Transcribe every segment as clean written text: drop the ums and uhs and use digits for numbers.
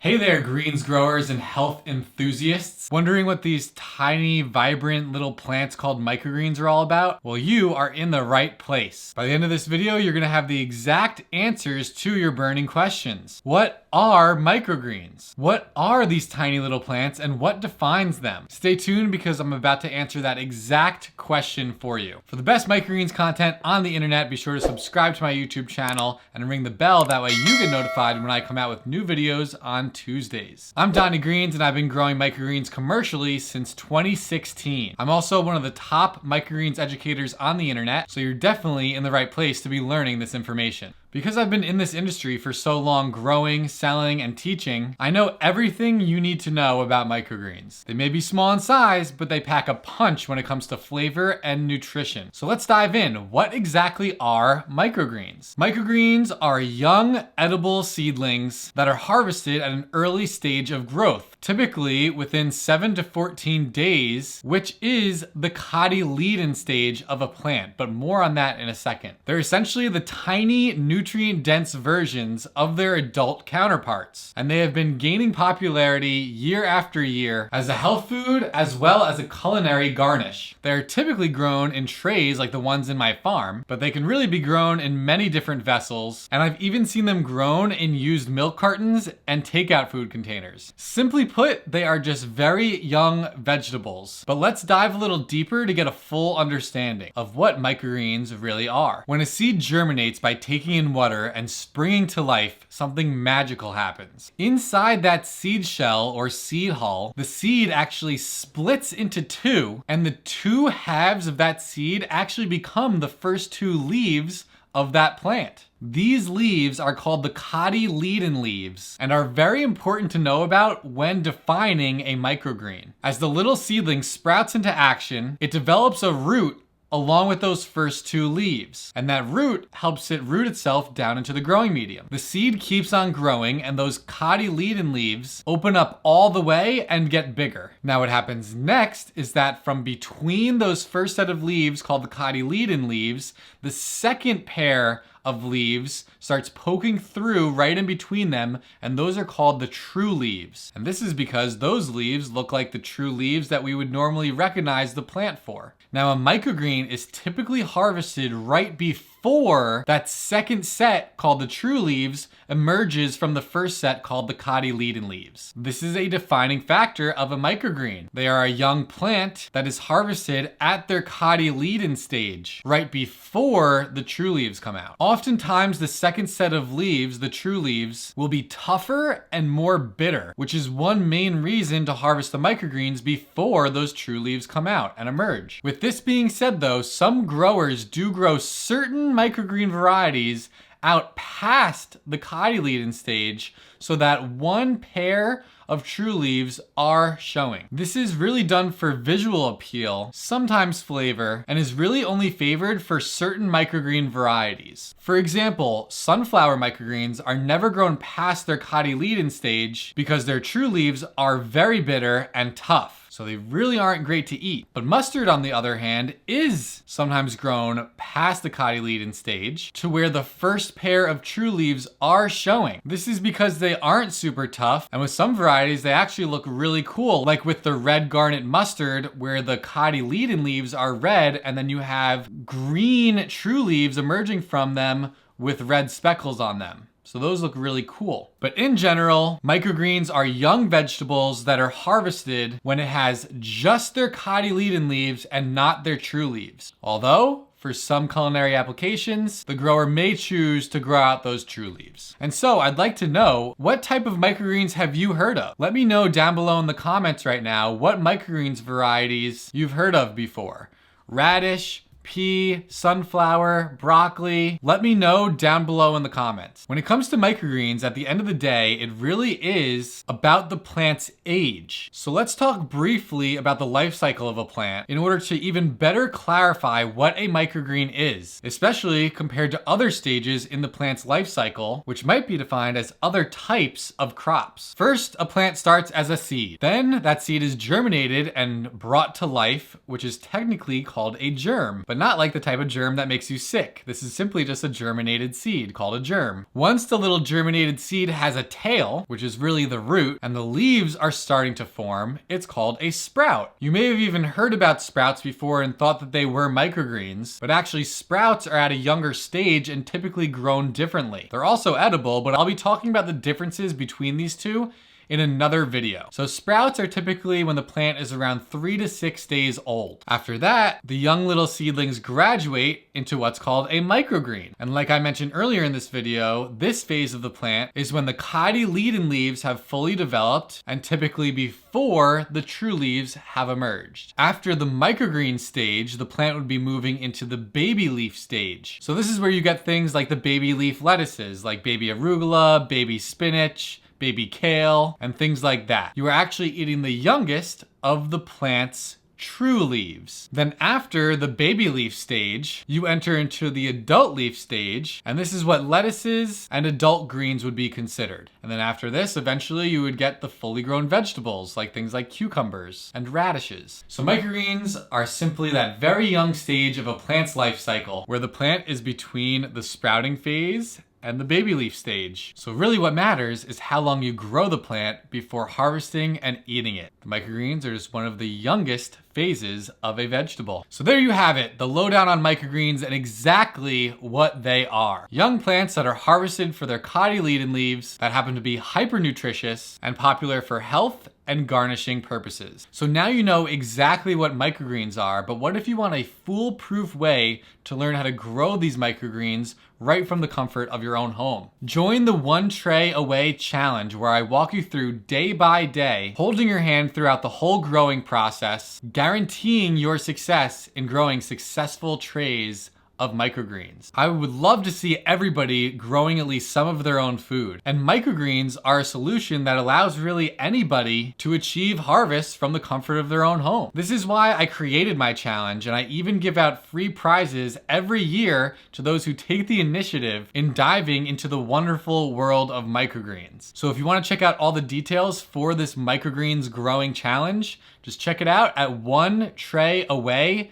Hey there, greens growers and health enthusiasts. Wondering what these tiny, vibrant little plants called microgreens are all about? Well, you are in the right place. By the end of this video, you're gonna have the exact answers to your burning questions. What are microgreens? What are these tiny little plants and what defines them? Stay tuned because I'm about to answer that exact question for you. For the best microgreens content on the internet, be sure to subscribe to my YouTube channel and ring the bell. That way you get notified when I come out with new videos on Tuesdays. I'm Donny Greens and I've been growing microgreens commercially since 2016. I'm also one of the top microgreens educators on the internet, so you're definitely in the right place to be learning this information. Because I've been in this industry for so long, growing, selling, and teaching, I know everything you need to know about microgreens. They may be small in size, but they pack a punch when it comes to flavor and nutrition. So let's dive in. What exactly are microgreens? Microgreens are young, edible seedlings that are harvested at an early stage of growth, typically within 7 to 14 days, which is the cotyledon stage of a plant, but more on that in a second. They're essentially the tiny, nutrient-dense versions of their adult counterparts, and they have been gaining popularity year after year as a health food as well as a culinary garnish. They're typically grown in trays like the ones in my farm, but they can really be grown in many different vessels, and I've even seen them grown in used milk cartons and takeout food containers. Simply put, they are just very young vegetables. But let's dive a little deeper to get a full understanding of what microgreens really are. When a seed germinates by taking in water and springing to life, something magical happens. Inside that seed shell or seed hull, the seed actually splits into two, and the two halves of that seed actually become the first two leaves of that plant. These leaves are called the cotyledon leaves and are very important to know about when defining a microgreen. As the little seedling sprouts into action, it develops a root along with those first two leaves. And that root helps it root itself down into the growing medium. The seed keeps on growing and those cotyledon leaves open up all the way and get bigger. Now what happens next is that from between those first set of leaves called the cotyledon leaves, the second pair of leaves starts poking through right in between them, and those are called the true leaves. And this is because those leaves look like the true leaves that we would normally recognize the plant for. Now a microgreen is typically harvested right before that second set called the true leaves emerges from the first set called the cotyledon leaves. This is a defining factor of a microgreen. They are a young plant that is harvested at their cotyledon stage, right before the true leaves come out. Oftentimes the second set of leaves, the true leaves, will be tougher and more bitter, which is one main reason to harvest the microgreens before those true leaves come out and emerge. With this being said though, some growers do grow certain microgreen varieties out past the cotyledon stage so that one pair of true leaves are showing. This is really done for visual appeal, sometimes flavor, and is really only favored for certain microgreen varieties. For example, sunflower microgreens are never grown past their cotyledon stage because their true leaves are very bitter and tough. So they really aren't great to eat. But mustard, on the other hand, is sometimes grown past the cotyledon stage to where the first pair of true leaves are showing. This is because they aren't super tough, and with some varieties, they actually look really cool, like with the red garnet mustard, where the cotyledon leaves are red, and then you have green true leaves emerging from them with red speckles on them. So those look really cool. But in general, microgreens are young vegetables that are harvested when it has just their cotyledon leaves and not their true leaves. Although, for some culinary applications, the grower may choose to grow out those true leaves. And so I'd like to know, what type of microgreens have you heard of? Let me know down below in the comments right now what microgreens varieties you've heard of before. Radish, pea, sunflower, broccoli. Let me know down below in the comments. When it comes to microgreens, at the end of the day, it really is about the plant's age. So let's talk briefly about the life cycle of a plant in order to even better clarify what a microgreen is, especially compared to other stages in the plant's life cycle, which might be defined as other types of crops. First, a plant starts as a seed. Then that seed is germinated and brought to life, which is technically called a germ. But not like the type of germ that makes you sick. This is simply just a germinated seed called a germ. Once the little germinated seed has a tail, which is really the root, and the leaves are starting to form, it's called a sprout. You may have even heard about sprouts before and thought that they were microgreens, but actually sprouts are at a younger stage and typically grown differently. They're also edible, but I'll be talking about the differences between these two in another video. So sprouts are typically when the plant is around 3 to 6 days old. After that, the young little seedlings graduate into what's called a microgreen. And like I mentioned earlier in this video, this phase of the plant is when the cotyledon leaves have fully developed and typically before the true leaves have emerged. After the microgreen stage, the plant would be moving into the baby leaf stage. So this is where you get things like the baby leaf lettuces, like baby arugula, baby spinach, baby kale, and things like that. You are actually eating the youngest of the plant's true leaves. Then after the baby leaf stage, you enter into the adult leaf stage, and this is what lettuces and adult greens would be considered. And then after this, eventually you would get the fully grown vegetables, like things like cucumbers and radishes. So microgreens are simply that very young stage of a plant's life cycle, where the plant is between the sprouting phase and the baby leaf stage. So really what matters is how long you grow the plant before harvesting and eating it. The microgreens are just one of the youngest phases of a vegetable. So there you have it, the lowdown on microgreens and exactly what they are. Young plants that are harvested for their cotyledon leaves that happen to be hyper-nutritious and popular for health and garnishing purposes. So now you know exactly what microgreens are, but what if you want a foolproof way to learn how to grow these microgreens right from the comfort of your own home? Join the One Tray Away challenge, where I walk you through day by day, holding your hand throughout the whole growing process, guaranteeing your success in growing successful trays of microgreens. I would love to see everybody growing at least some of their own food. And microgreens are a solution that allows really anybody to achieve harvest from the comfort of their own home. This is why I created my challenge, and I even give out free prizes every year to those who take the initiative in diving into the wonderful world of microgreens. So if you want to check out all the details for this microgreens growing challenge, just check it out at onetrayaway.com.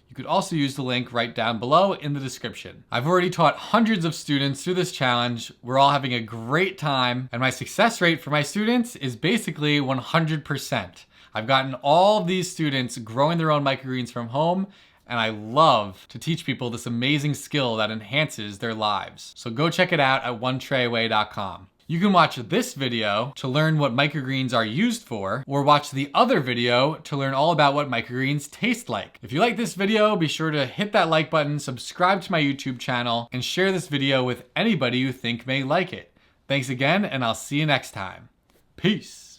You could also use the link right down below in the description. I've already taught hundreds of students through this challenge. We're all having a great time, and my success rate for my students is basically 100%. I've gotten all of these students growing their own microgreens from home, and I love to teach people this amazing skill that enhances their lives. So go check it out at onetrayaway.com. You can watch this video to learn what microgreens are used for, or watch the other video to learn all about what microgreens taste like. If you like this video, be sure to hit that like button, subscribe to my YouTube channel, and share this video with anybody you think may like it. Thanks again, and I'll see you next time. Peace.